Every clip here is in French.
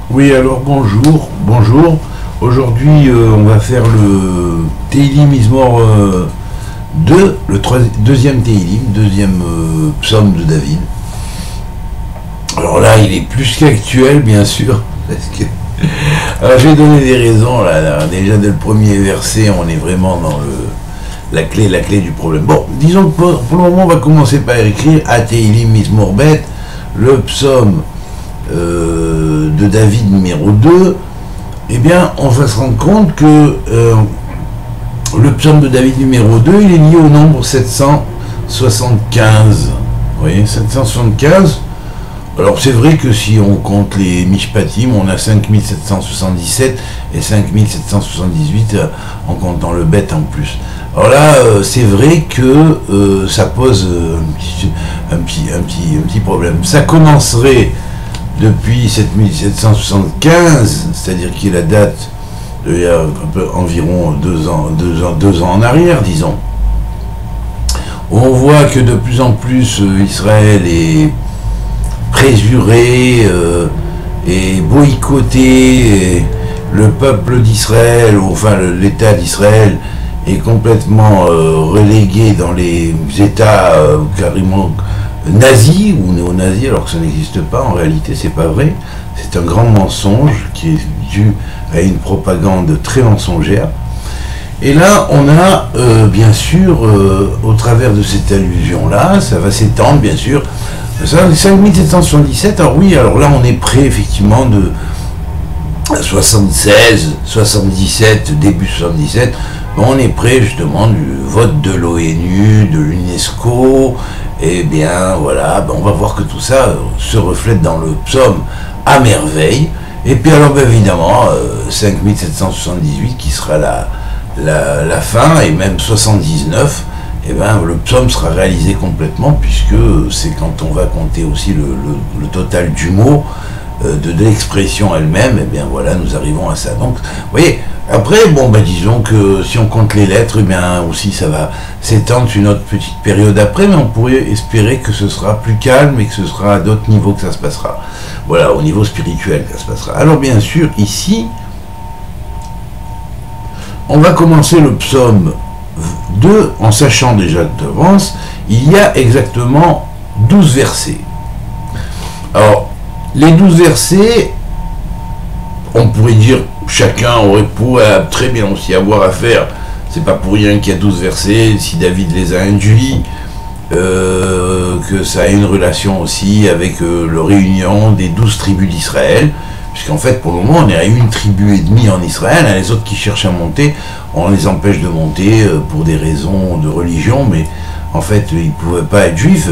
Oui, alors bonjour. Aujourd'hui, on va faire le Tehillim Mizmor 2, deuxième Tehillim, deuxième psaume de David. Alors là, il est plus qu'actuel, bien sûr, parce que... Alors, je vais donner des raisons, là. Déjà, dès le premier verset, on est vraiment dans la clé du problème. Bon, disons que pour le moment, on va commencer par écrire à Tehillim Mizmor Bet, le psaume de David numéro 2, eh bien, on va se rendre compte que le psaume de David numéro 2, il est lié au nombre 775. Vous voyez, 775. Alors, c'est vrai que si on compte les Mishpatim, on a 5777 et 5778 en comptant le bet en plus. Alors là, c'est vrai que ça pose un petit problème. Ça commencerait depuis 7775, c'est-à-dire qu'il y a la date il y a environ 2 ans en arrière, disons. On voit que de plus en plus Israël est préjuré et boycotté, et le peuple d'Israël, enfin l'État d'Israël, est complètement relégué dans les États carrément nazis ou néo-nazis, alors que ça n'existe pas, en réalité c'est pas vrai, c'est un grand mensonge qui est dû à une propagande très mensongère. Et là on a bien sûr au travers de cette allusion là, ça va s'étendre bien sûr, 5777, alors oui, alors là on est près effectivement de 76, 77, début 77, on est près justement du vote de l'ONU, de l'UNESCO, et bien voilà, on va voir que tout ça se reflète dans le psaume à merveille. Et puis alors bien évidemment 5778 qui sera la fin, et même 79, et bien le psaume sera réalisé complètement, puisque c'est quand on va compter aussi le total du mot, de l'expression elle-même, et bien voilà, nous arrivons à ça. Donc, vous voyez, après, bon, disons que si on compte les lettres, et bien aussi ça va s'étendre une autre petite période après, mais on pourrait espérer que ce sera plus calme et que ce sera à d'autres niveaux que ça se passera. Voilà, au niveau spirituel que ça se passera. Alors bien sûr, ici, on va commencer le psaume 2 en sachant déjà d'avance, il y a exactement 12 versets. Alors, les 12 versets, on pourrait dire, chacun pourrait très bien aussi avoir à faire, c'est pas pour rien qu'il y a 12 versets, si David les a induits, que ça a une relation aussi avec la réunion des 12 tribus d'Israël, puisqu'en fait, pour le moment, on est à une tribu et demie en Israël, les autres qui cherchent à monter, on les empêche de monter pour des raisons de religion, mais en fait, ils ne pouvaient pas être juifs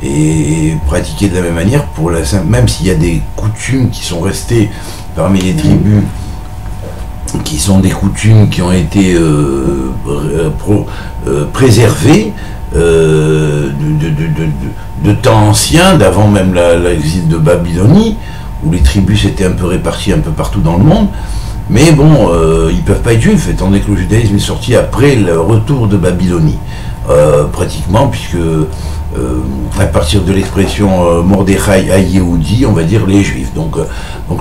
et pratiquer de la même manière, même s'il y a des coutumes qui sont restées parmi les tribus, qui sont des coutumes qui ont été préservées de temps anciens, d'avant même l'exil de Babylonie, où les tribus s'étaient un peu réparties un peu partout dans le monde. Mais bon, ils ne peuvent pas être juifs, étant donné que le judaïsme est sorti après le retour de Babylonie. Pratiquement, puisque à partir de l'expression Mordechai ha-Yehudi, on va dire les juifs. Donc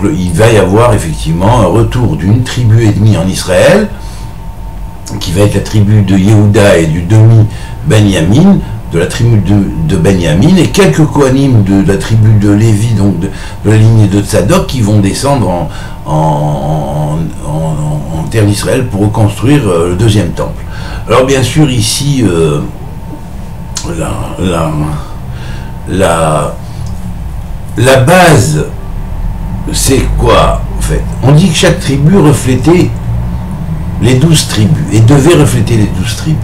il va y avoir effectivement un retour d'une tribu et demie en Israël, qui va être la tribu de Yehuda et du demi-Benyamin, de la tribu de Benyamin, et quelques Kohanim de la tribu de Lévi, donc de la lignée de Tzadok, qui vont descendre en terre d'Israël pour reconstruire le deuxième temple. Alors bien sûr ici la base, c'est quoi en fait? On dit que chaque tribu reflétait les 12 tribus et devait refléter les 12 tribus.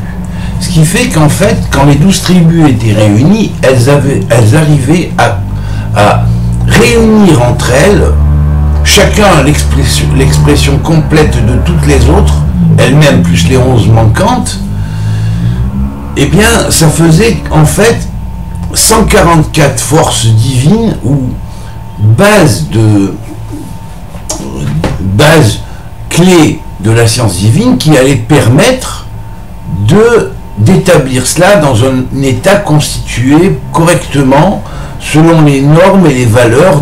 Ce qui fait qu'en fait, quand les 12 tribus étaient réunies, elles arrivaient à réunir entre elles, chacun l'expression complète de toutes les autres, elles-mêmes plus les 11 manquantes. Eh bien, ça faisait en fait 144 forces divines, ou base clé de la science divine, qui allait permettre d'établir cela dans un état constitué correctement selon les normes et les valeurs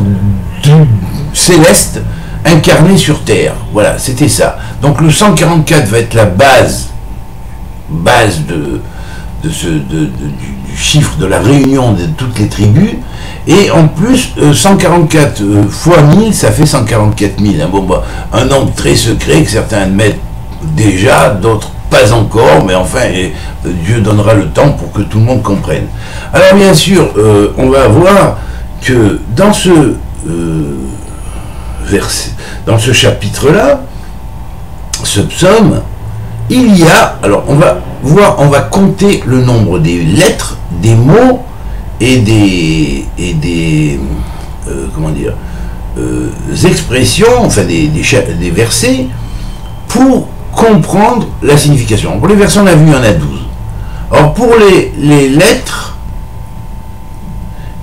céleste incarné sur Terre. Voilà, c'était ça. Donc le 144 va être la base du chiffre de la réunion de toutes les tribus, et en plus 144 fois 1000, ça fait 144 000, hein. Bon, bah, un nombre très secret que certains admettent déjà, d'autres pas encore, mais enfin Dieu donnera le temps pour que tout le monde comprenne. Alors bien sûr, on va voir que dans ce verset, dans ce chapitre-là, ce psaume, il y a, alors on va voir, on va compter le nombre des lettres, des mots et des comment dire, expressions, enfin des versets, pour comprendre la signification. Pour les versets, on a vu, il y en a 12. Or pour les lettres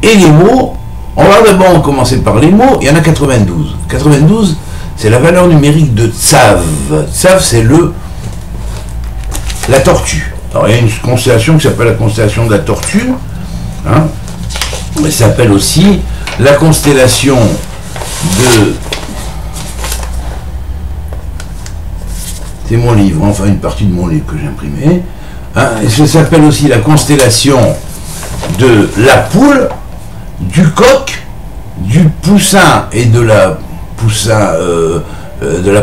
et les mots, on va d'abord commencer par les mots, il y en a 92. 92, c'est la valeur numérique de Tsav. Tsav, c'est la tortue. Alors il y a une constellation qui s'appelle la constellation de la tortue, hein, mais ça s'appelle aussi la constellation de... C'est mon livre, enfin une partie de mon livre que j'ai imprimé. Hein, et ça s'appelle aussi la constellation de la poule, du coq, du poussin et de la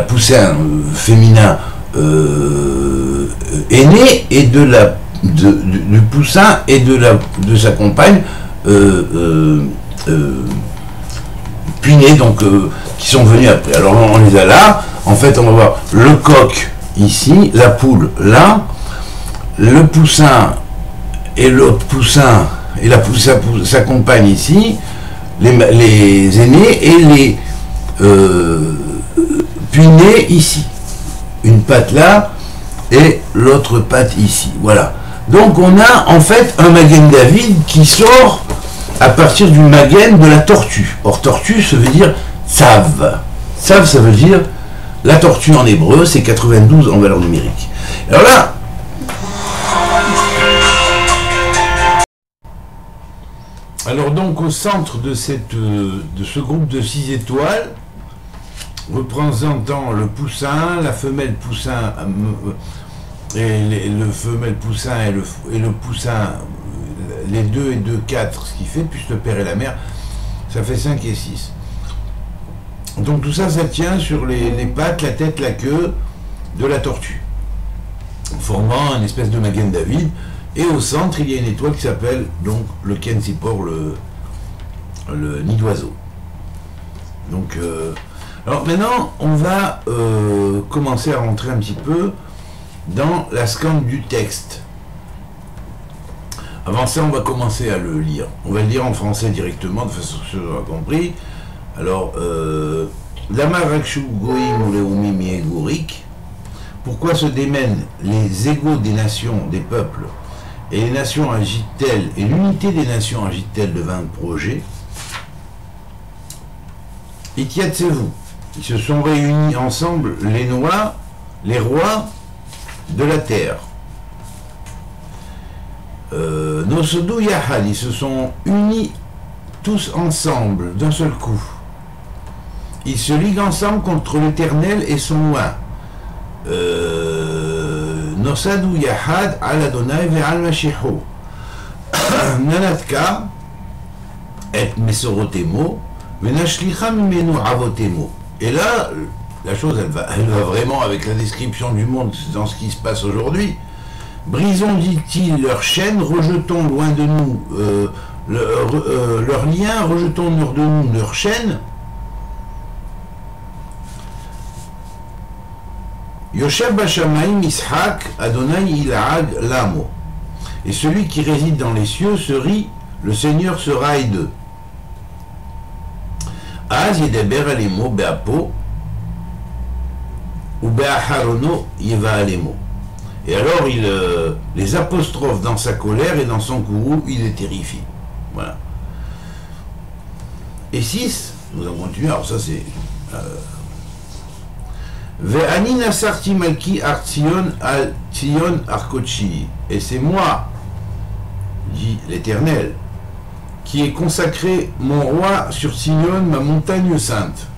poussin féminin aîné, et du poussin et de sa compagne puinée, donc qui sont venus après. Alors on les a là. En fait, on va voir le coq ici, la poule là, le poussin et l'autre poussin et sa compagne ici, les aînés et les puinés ici. Une patte là et l'autre patte ici. Voilà. Donc on a en fait un Magen David qui sort à partir du Magen de la tortue. Or tortue, ça veut dire tsav. Tsav, ça veut dire la tortue en hébreu, c'est 92 en valeur numérique. Alors là, alors donc au centre de ce groupe de 6 étoiles, représentant le poussin, la femelle poussin, et le femelle poussin et le poussin, les 2 et 2, 4, ce qui fait, plus le père et la mère, ça fait 5 et 6. Donc tout ça, ça tient sur les pattes, la tête, la queue de la tortue, formant une espèce de Magen David. Et au centre, il y a une étoile qui s'appelle donc le Ken Sipor, le nid d'oiseau. Donc, alors maintenant, on va commencer à rentrer un petit peu dans la scan du texte. Avant ça, on va commencer à le lire. On va le lire en français directement, de façon que vous aurez compris. Alors, Lama Rakshu Goïm ou Leumi Miegurik, pourquoi se démènent les égaux des nations, des peuples, et les nations agitent-elles, et l'unité des nations agite-t-elle de 20 projets? Itiatsez-vous, ils se sont réunis ensemble, les rois de la terre. Nosodou Yahad, ils se sont unis tous ensemble, d'un seul coup. Ils se liguent ensemble contre l'Éternel et son oint. Nosadou Yahad al Adonai ve'al Mashiach. Nanatka et Mesorotemo ve'nashlicha mimenu avotemo. Et là, la chose, elle va vraiment avec la description du monde dans ce qui se passe aujourd'hui. Brisons, dit-il, leurs chaînes, rejetons loin de nous leurs liens, rejetons hors de nous leurs chaînes. Yoshev Bashamaim Ishak Adonai Ilhag Lamo. Et celui qui réside dans les cieux se rit, le Seigneur sera aideux. Az Yedeber Alemo Beapo ou Beaharono Yeva Alemo. Et alors il les apostrophe dans sa colère et dans son courroux, il les terrifie. Voilà. Et 6, nous allons continuer, alors ça c'est... Ve'ani nasarti malki artzion al tzion arkochi. Et c'est moi, dit l'Éternel, qui ai consacré mon roi sur Sion, ma montagne sainte.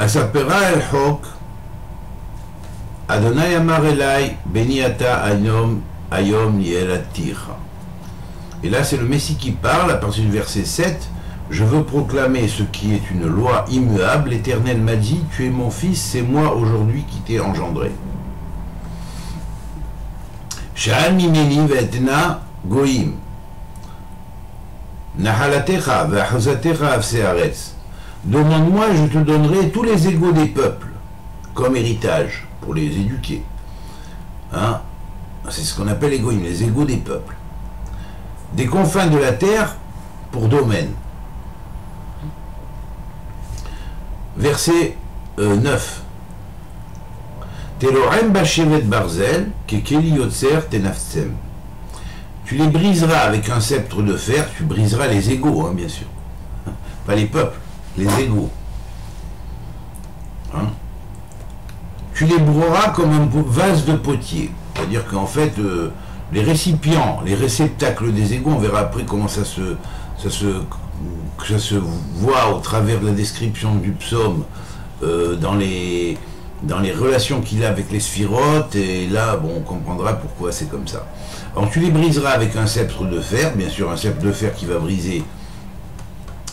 Asapera el Hok, Adonai Amar Elai, Beniata Ayom Nielatir. Et là, c'est le Messie qui parle, à partir du verset 7. Je veux proclamer ce qui est une loi immuable. L'Éternel m'a dit, tu es mon fils, c'est moi aujourd'hui qui t'ai engendré. Sha'al mimeni ve'etna goyim. Nahalatecha ve'achazatecha avsearetz. Demande-moi, je te donnerai tous les égaux des peuples, comme héritage, pour les éduquer. Hein? C'est ce qu'on appelle les goyim, les égaux des peuples. Des confins de la terre pour domaine. Verset 9. Telorem bashevet barzel, kekeli yotzer tenaftsem. Tu les briseras avec un sceptre de fer, tu briseras les égaux, hein, bien sûr. Pas les peuples, les égaux. Hein? Tu les brouilleras comme un vase de potier. C'est-à-dire qu'en fait, les récipients, les réceptacles des égaux, on verra après comment ça se voit au travers de la description du psaume dans les relations qu'il a avec les sphirotes, et là, bon, on comprendra pourquoi c'est comme ça. Alors, tu les briseras avec un sceptre de fer, bien sûr, un sceptre de fer qui va briser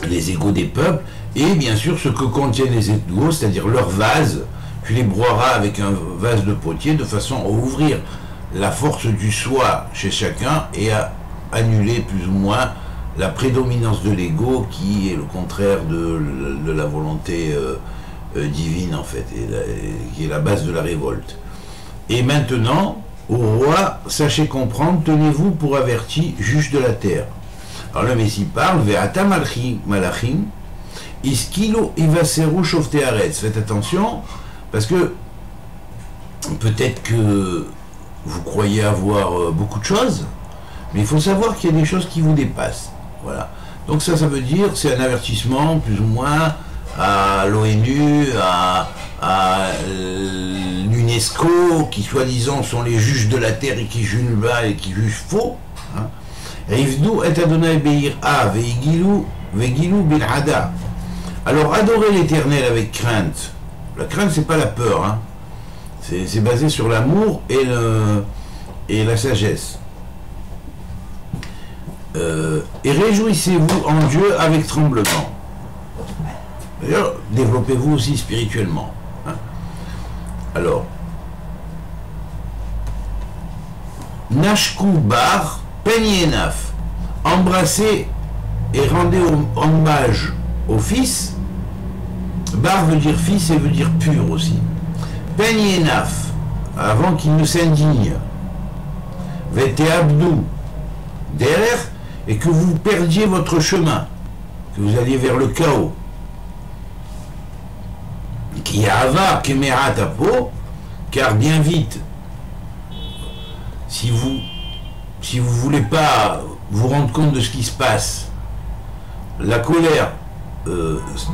les égaux des peuples, et bien sûr, ce que contiennent les égaux, c'est-à-dire leurs vases, tu les broieras avec un vase de potier, de façon à ouvrir la force du soi chez chacun, et à annuler plus ou moins la prédominance de l'ego, qui est le contraire de la volonté divine, en fait, qui est la base de la révolte. Et maintenant, au roi, sachez comprendre, tenez-vous pour averti, juge de la terre. Alors le Messie parle, Ve'ata malachim, iskilo ivaseru shofte haaretz. Faites attention, parce que peut-être que vous croyez avoir beaucoup de choses, mais il faut savoir qu'il y a des choses qui vous dépassent. Voilà. Donc ça veut dire, c'est un avertissement, plus ou moins, à l'ONU, à l'UNESCO, qui soi-disant sont les juges de la terre et qui jugent bas et qui jugent faux. Rivdou et Adonai Beir'a ve'gilou bil'ada. Alors adorez l'Éternel avec crainte. La crainte, c'est pas la peur, hein. C'est basé sur l'amour et la sagesse. Et réjouissez-vous en Dieu avec tremblement. D'ailleurs, développez-vous aussi spirituellement. Hein. Alors, Nashku bar penyenaf, embrassez et rendez hommage au fils. Bar veut dire fils et veut dire pur aussi. Penyenaf, avant qu'il ne s'indigne. Vete abdou, derrière, et que vous perdiez votre chemin, que vous alliez vers le chaos. Qui ava kemerat apo, car bien vite, si vous voulez pas vous rendre compte de ce qui se passe, la colère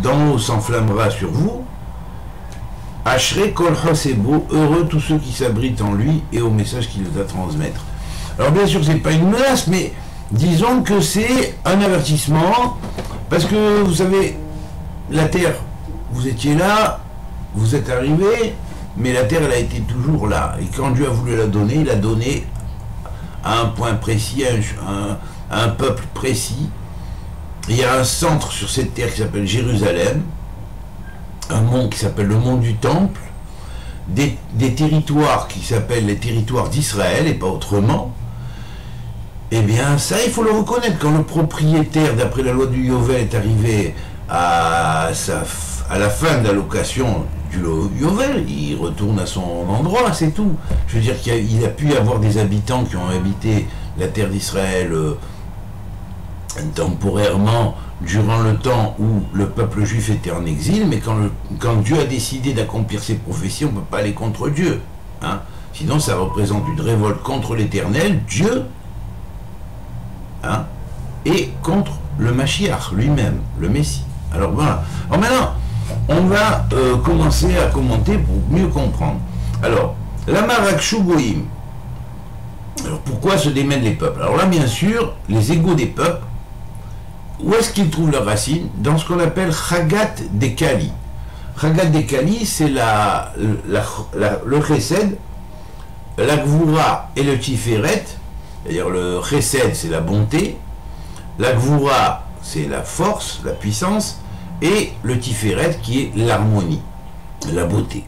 d'en haut s'enflammera sur vous. Ashrei kol chosebo, heureux tous ceux qui s'abritent en lui et au message qu'il va transmettre. Alors bien sûr, c'est pas une menace, mais disons que c'est un avertissement, parce que vous savez, la terre, vous étiez là, vous êtes arrivé, mais la terre, elle a été toujours là. Et quand Dieu a voulu la donner, il l'a donnée à un point précis, à un peuple précis. Et il y a un centre sur cette terre qui s'appelle Jérusalem, un mont qui s'appelle le mont du Temple, des territoires qui s'appellent les territoires d'Israël, et pas autrement. Eh bien, ça, il faut le reconnaître. Quand le propriétaire, d'après la loi du Yovel, est arrivé à la fin de la location du Yovel, il retourne à son endroit, c'est tout. Je veux dire qu'il a pu y avoir des habitants qui ont habité la terre d'Israël temporairement durant le temps où le peuple juif était en exil, mais quand Dieu a décidé d'accomplir ses prophéties, on ne peut pas aller contre Dieu. Hein. Sinon, ça représente une révolte contre l'Éternel, Dieu, hein, et contre le Mashiach lui-même, le Messie. Alors voilà. Alors maintenant, on va commencer à commenter pour mieux comprendre. Alors, la Marakshu Goïm. Alors pourquoi se démènent les peuples? Alors là, bien sûr, les égaux des peuples, où est-ce qu'ils trouvent leur racine? Dans ce qu'on appelle Chagat des Kali. Chagat Dekali, c'est le Chesed, la Gvura et le Tiferet. C'est-à-dire le Chesed, c'est la bonté, la Gvura, c'est la force, la puissance, et le Tiferet qui est l'harmonie, la beauté.